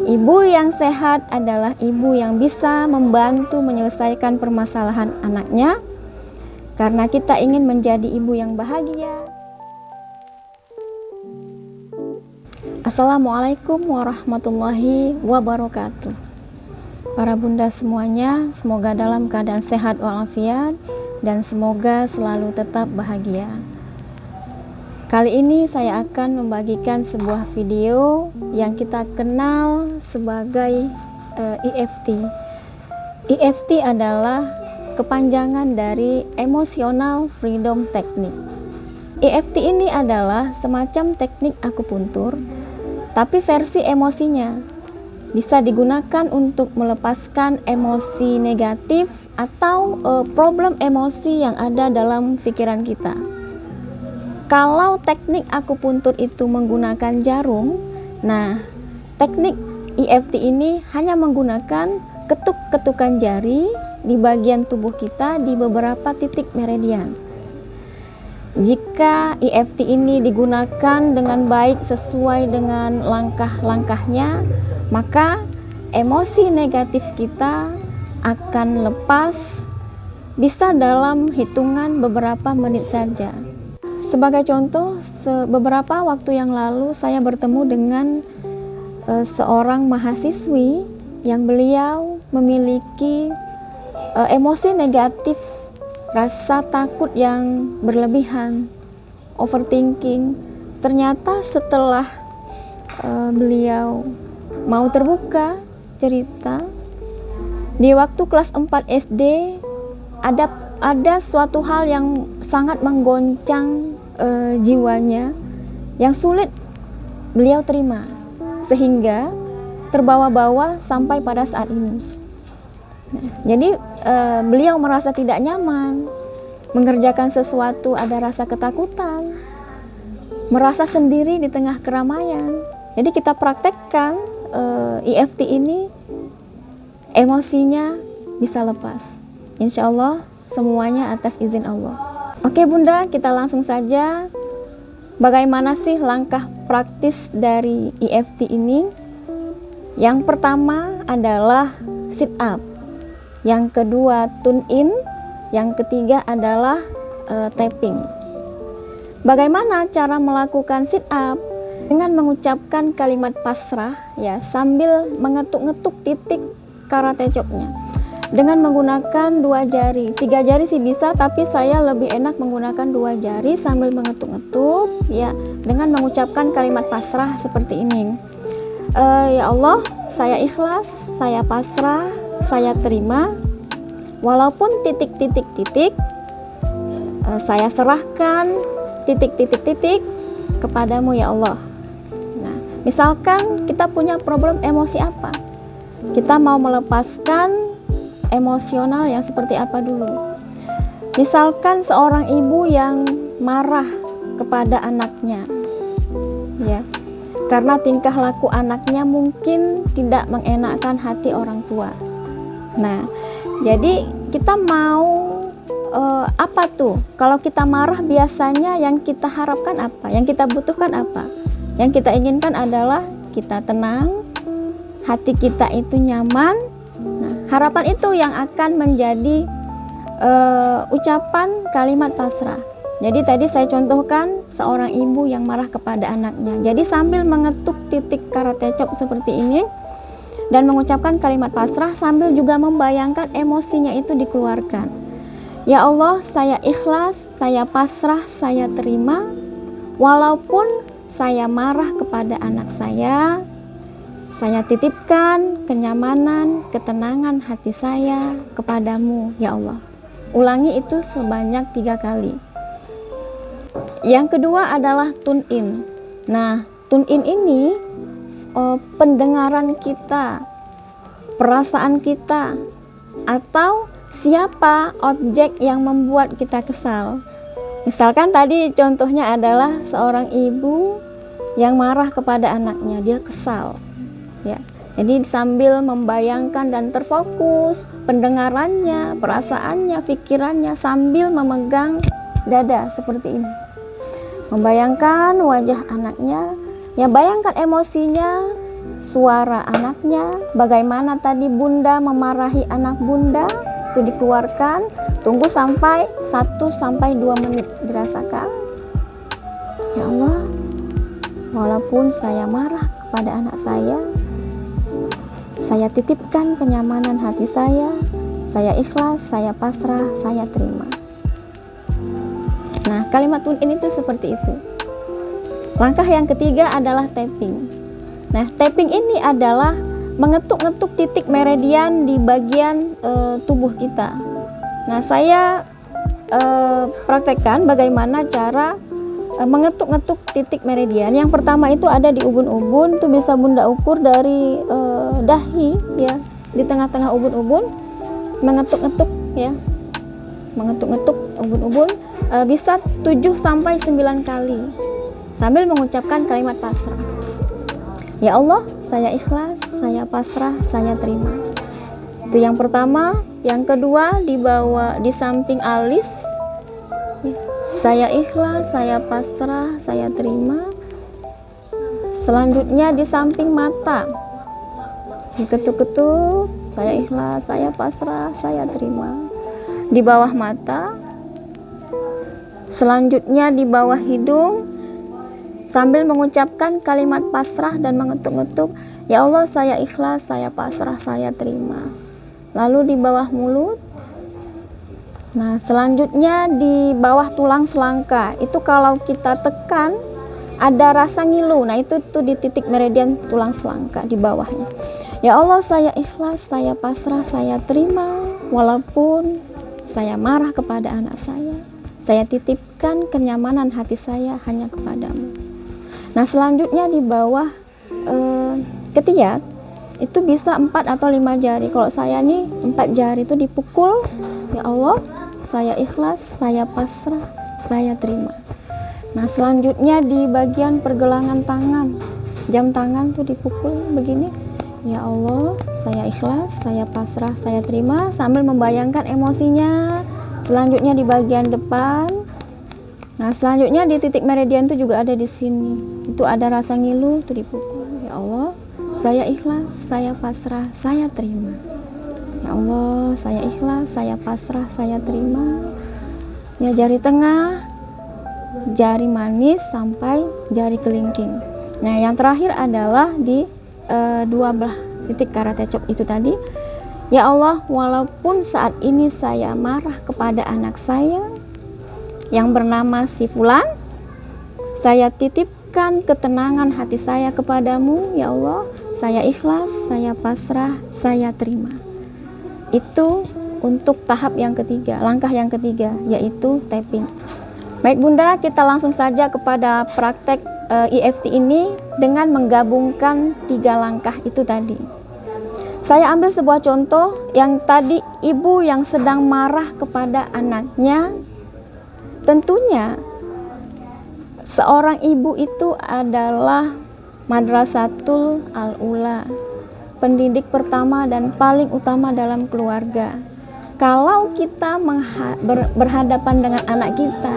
Ibu yang sehat adalah ibu yang bisa membantu menyelesaikan permasalahan anaknya, karena kita ingin menjadi ibu yang bahagia. Assalamualaikum warahmatullahi wabarakatuh. Para bunda semuanya, semoga dalam keadaan sehat walafiat dan semoga selalu tetap bahagia. Kali ini saya akan membagikan sebuah video yang kita kenal sebagai EFT. EFT adalah kepanjangan dari Emotional Freedom Technique. EFT ini adalah semacam teknik akupuntur, tapi versi emosinya. Bisa digunakan untuk melepaskan emosi negatif atau problem emosi yang ada dalam pikiran kita. Kalau teknik akupuntur itu menggunakan jarum, nah teknik EFT ini hanya menggunakan ketuk-ketukan jari di bagian tubuh kita di beberapa titik meridian. Jika EFT ini digunakan dengan baik sesuai dengan langkah-langkahnya, maka emosi negatif kita akan lepas bisa dalam hitungan beberapa menit saja. Sebagai contoh, beberapa waktu yang lalu saya bertemu dengan seorang mahasiswi yang beliau memiliki emosi negatif, rasa takut yang berlebihan, overthinking. Ternyata setelah beliau mau terbuka cerita, di waktu kelas 4 SD ada suatu hal yang sangat menggoncang jiwanya, yang sulit beliau terima, sehingga terbawa-bawa sampai pada saat ini. Jadi beliau merasa tidak nyaman mengerjakan sesuatu, ada rasa ketakutan, merasa sendiri di tengah keramaian. Jadi kita praktekkan EFT ini, emosinya bisa lepas, insya Allah semuanya atas izin Allah. Oke bunda, kita langsung saja. Bagaimana sih langkah praktis dari EFT ini? Yang pertama adalah sit up, yang kedua tune in, yang ketiga adalah tapping. Bagaimana cara melakukan sit up? Dengan mengucapkan kalimat pasrah, ya, sambil mengetuk-ngetuk titik karate chopnya dengan menggunakan 2 jari, 3 jari sih bisa, tapi saya lebih enak menggunakan 2 jari sambil mengetuk-ngetuk, ya, dengan mengucapkan kalimat pasrah seperti ini. Ya Allah, saya ikhlas, saya pasrah, saya terima, walaupun titik-titik-titik, saya serahkan titik-titik-titik kepadamu ya Allah. Nah, misalkan kita punya problem emosi apa, kita mau melepaskan emosional yang seperti apa dulu. Misalkan seorang ibu yang marah kepada anaknya, ya, karena tingkah laku anaknya mungkin tidak mengenakkan hati orang tua. Nah, jadi kita mau apa tuh? Kalau kita marah biasanya yang kita harapkan apa? Yang kita butuhkan apa? Yang kita inginkan adalah kita tenang, hati kita itu nyaman. Nah, harapan itu yang akan menjadi ucapan kalimat pasrah. Jadi tadi saya contohkan seorang ibu yang marah kepada anaknya. Jadi sambil mengetuk titik karate chop seperti ini dan mengucapkan kalimat pasrah sambil juga membayangkan emosinya itu dikeluarkan. Ya Allah, saya ikhlas, saya pasrah, saya terima, walaupun saya marah kepada anak saya titipkan kenyamanan, ketenangan hati saya kepadamu ya Allah. Ulangi itu sebanyak 3 kali. Yang kedua adalah tune in. Nah, tune in ini pendengaran kita, perasaan kita, atau siapa objek yang membuat kita kesal. Misalkan tadi contohnya adalah seorang ibu yang marah kepada anaknya, dia kesal. Ya, jadi sambil membayangkan dan terfokus pendengarannya, perasaannya, pikirannya sambil memegang dada seperti ini. Membayangkan wajah anaknya, ya bayangkan emosinya suara anaknya, bagaimana tadi bunda memarahi anak bunda, itu dikeluarkan. Tunggu sampai 1-2 menit dirasakan. Ya Allah, walaupun saya marah kepada anak saya titipkan kenyamanan hati saya ikhlas, saya pasrah, saya terima. Nah, kalimat tun ini tuh seperti itu. Langkah yang ketiga adalah tapping. Nah, tapping ini adalah mengetuk-ngetuk titik meridian di bagian tubuh kita. Nah, saya praktekkan bagaimana cara mengetuk-ngetuk titik meridian. Yang pertama itu ada di ubun-ubun, itu bisa bunda ukur dari dahi ya, di tengah-tengah ubun-ubun, mengetuk-ngetuk ya, mengetuk-ngetuk ubun-ubun bisa 7-9 kali sambil mengucapkan kalimat pasrah. Ya Allah, saya ikhlas, saya pasrah, saya terima. Itu yang pertama. Yang kedua di samping alis, saya ikhlas, saya pasrah, saya terima. Selanjutnya di samping mata, diketuk-ketuk, saya ikhlas, saya pasrah, saya terima. Di bawah mata, selanjutnya di bawah hidung, sambil mengucapkan kalimat pasrah dan mengetuk-ngetuk, ya Allah, saya ikhlas, saya pasrah, saya terima. Lalu di bawah mulut. Nah, selanjutnya di bawah tulang selangka, itu kalau kita tekan ada rasa ngilu. Nah, itu tuh di titik meridian tulang selangka di bawahnya. Ya Allah, saya ikhlas, saya pasrah, saya terima, walaupun saya marah kepada anak saya titipkan kenyamanan hati saya hanya kepadamu. Nah, selanjutnya di bawah ketiak itu bisa 4 atau 5 jari. Kalau saya nih 4 jari itu dipukul, ya Allah, saya ikhlas, saya pasrah, saya terima. Nah, selanjutnya di bagian pergelangan tangan, jam tangan tuh dipukul begini. Ya Allah, saya ikhlas, saya pasrah, saya terima, sambil membayangkan emosinya. Selanjutnya di bagian depan. Nah, selanjutnya di titik meridian itu juga ada di sini. Itu ada rasa ngilu, itu dipukul. Ya Allah, saya ikhlas, saya pasrah, saya terima. Ya Allah, saya ikhlas, saya pasrah, saya terima. Ya, jari tengah, jari manis sampai jari kelingking. Nah, yang terakhir adalah di 12 titik karate chop itu tadi. Ya Allah, walaupun saat ini saya marah kepada anak saya yang bernama si Fulan, saya titipkan ketenangan hati saya kepadamu. Ya Allah, saya ikhlas, saya pasrah, saya terima. Itu untuk tahap yang ketiga, langkah yang ketiga, yaitu tapping. Baik bunda, kita langsung saja kepada praktek EFT ini dengan menggabungkan 3 langkah itu tadi. Saya ambil sebuah contoh yang tadi ibu yang sedang marah kepada anaknya. Tentunya seorang ibu itu adalah Madrasatul Al-Ula, pendidik pertama dan paling utama dalam keluarga. Kalau kita berhadapan dengan anak kita,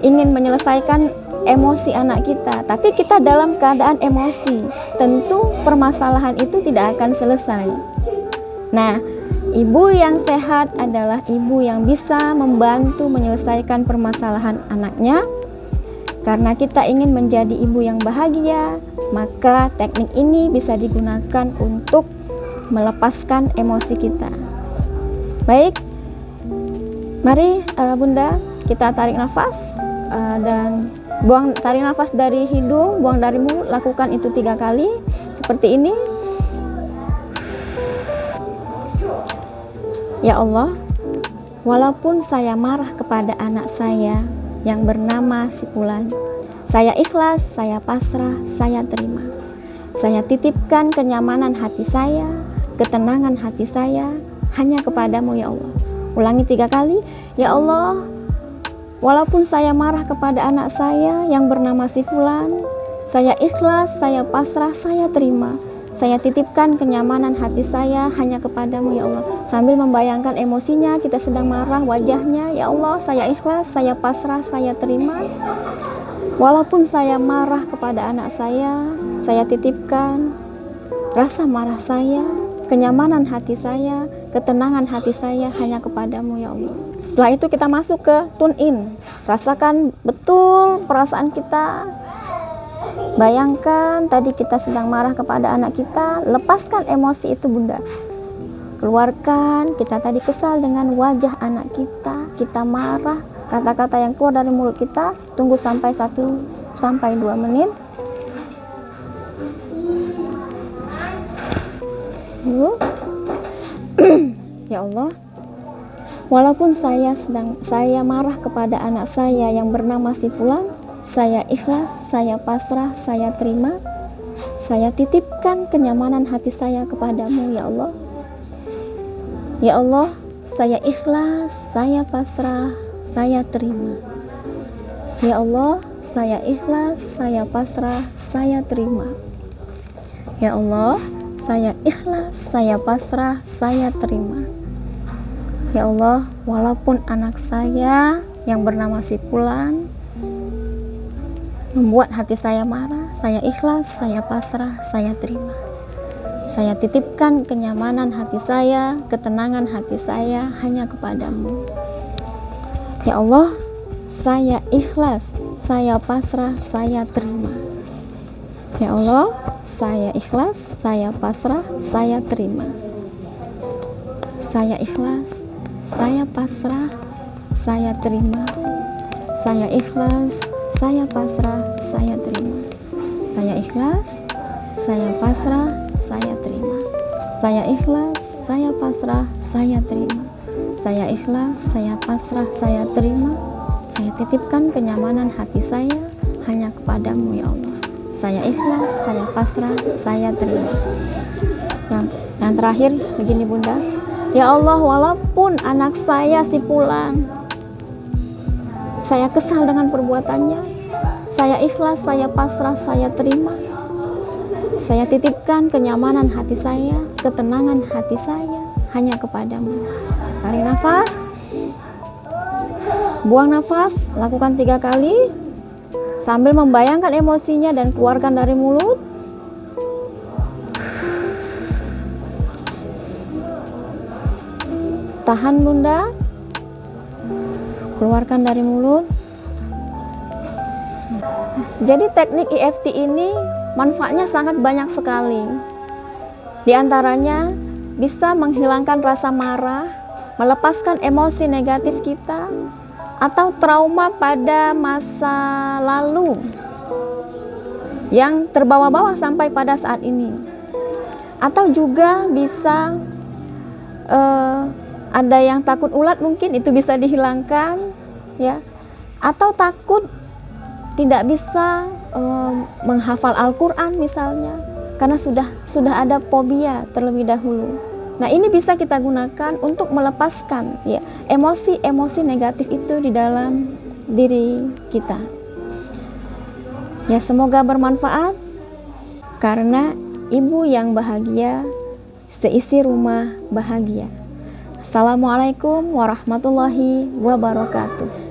ingin menyelesaikan emosi anak kita, tapi kita dalam keadaan emosi, tentu permasalahan itu tidak akan selesai. Nah, ibu yang sehat adalah ibu yang bisa membantu menyelesaikan permasalahan anaknya. Karena kita ingin menjadi ibu yang bahagia, maka teknik ini bisa digunakan untuk melepaskan emosi kita. Baik, mari bunda, kita tarik nafas dan tarik nafas dari hidung, buang dari mulut, lakukan itu 3 kali seperti ini. Ya Allah, walaupun saya marah kepada anak saya yang bernama si Fulan, saya ikhlas, saya pasrah, saya terima. Saya titipkan kenyamanan hati saya, ketenangan hati saya hanya kepadamu ya Allah. Ulangi 3 kali. Ya Allah, walaupun saya marah kepada anak saya yang bernama si Fulan, saya ikhlas, saya pasrah, saya terima. Saya titipkan kenyamanan hati saya hanya kepadamu ya Allah. Sambil membayangkan emosinya, kita sedang marah, wajahnya. Ya Allah, saya ikhlas, saya pasrah, saya terima. Walaupun saya marah kepada anak saya titipkan rasa marah saya, kenyamanan hati saya, ketenangan hati saya hanya kepadamu ya Allah. Setelah itu kita masuk ke tune in. Rasakan betul perasaan kita. Bayangkan tadi kita sedang marah kepada anak kita, lepaskan emosi itu Bunda. Keluarkan, kita tadi kesal dengan wajah anak kita marah, kata-kata yang keluar dari mulut kita, tunggu sampai 1-2 menit. Ya Allah, walaupun saya marah kepada anak saya yang bernama si Fulan, saya ikhlas, saya pasrah, saya terima, saya titipkan kenyamanan hati saya kepadamu ya Allah. Ya Allah, saya ikhlas, saya pasrah, saya terima. Ya Allah, saya ikhlas, saya pasrah, saya terima. Ya Allah, saya ikhlas, saya pasrah, saya terima. Ya Allah, walaupun anak saya yang bernama si Fulan membuat hati saya marah, saya ikhlas, saya pasrah, saya terima. Saya titipkan kenyamanan hati saya, ketenangan hati saya hanya kepadamu. Ya Allah, saya ikhlas, saya pasrah, saya terima. Ya Allah, saya ikhlas, saya pasrah, saya terima. Saya ikhlas, saya pasrah, saya terima. Saya ikhlas, saya pasrah, saya terima. Saya ikhlas, saya pasrah, saya terima. Saya ikhlas, saya pasrah, saya terima. Saya ikhlas, saya pasrah, saya terima. Saya titipkan kenyamanan hati saya hanya kepadamu ya Allah. Saya ikhlas, saya pasrah, saya terima. Yang terakhir begini Bunda. Ya Allah, walaupun anak saya si Fulan, saya kesal dengan perbuatannya, saya ikhlas, saya pasrah, saya terima. Saya titipkan kenyamanan hati saya, ketenangan hati saya hanya kepadamu. Tarik nafas, buang nafas, lakukan 3 kali sambil membayangkan emosinya dan keluarkan dari mulut. Tahan Bunda, keluarkan dari mulut. Jadi teknik EFT ini manfaatnya sangat banyak sekali. Di antaranya bisa menghilangkan rasa marah, melepaskan emosi negatif kita, atau trauma pada masa lalu yang terbawa-bawa sampai pada saat ini. Atau juga bisa ada yang takut ulat, mungkin itu bisa dihilangkan ya. Atau takut tidak bisa menghafal Al-Quran misalnya, karena sudah ada fobia terlebih dahulu. Nah, ini bisa kita gunakan untuk melepaskan ya emosi-emosi negatif itu di dalam diri kita. Ya, semoga bermanfaat, karena ibu yang bahagia, seisi rumah bahagia. Assalamualaikum warahmatullahi wabarakatuh.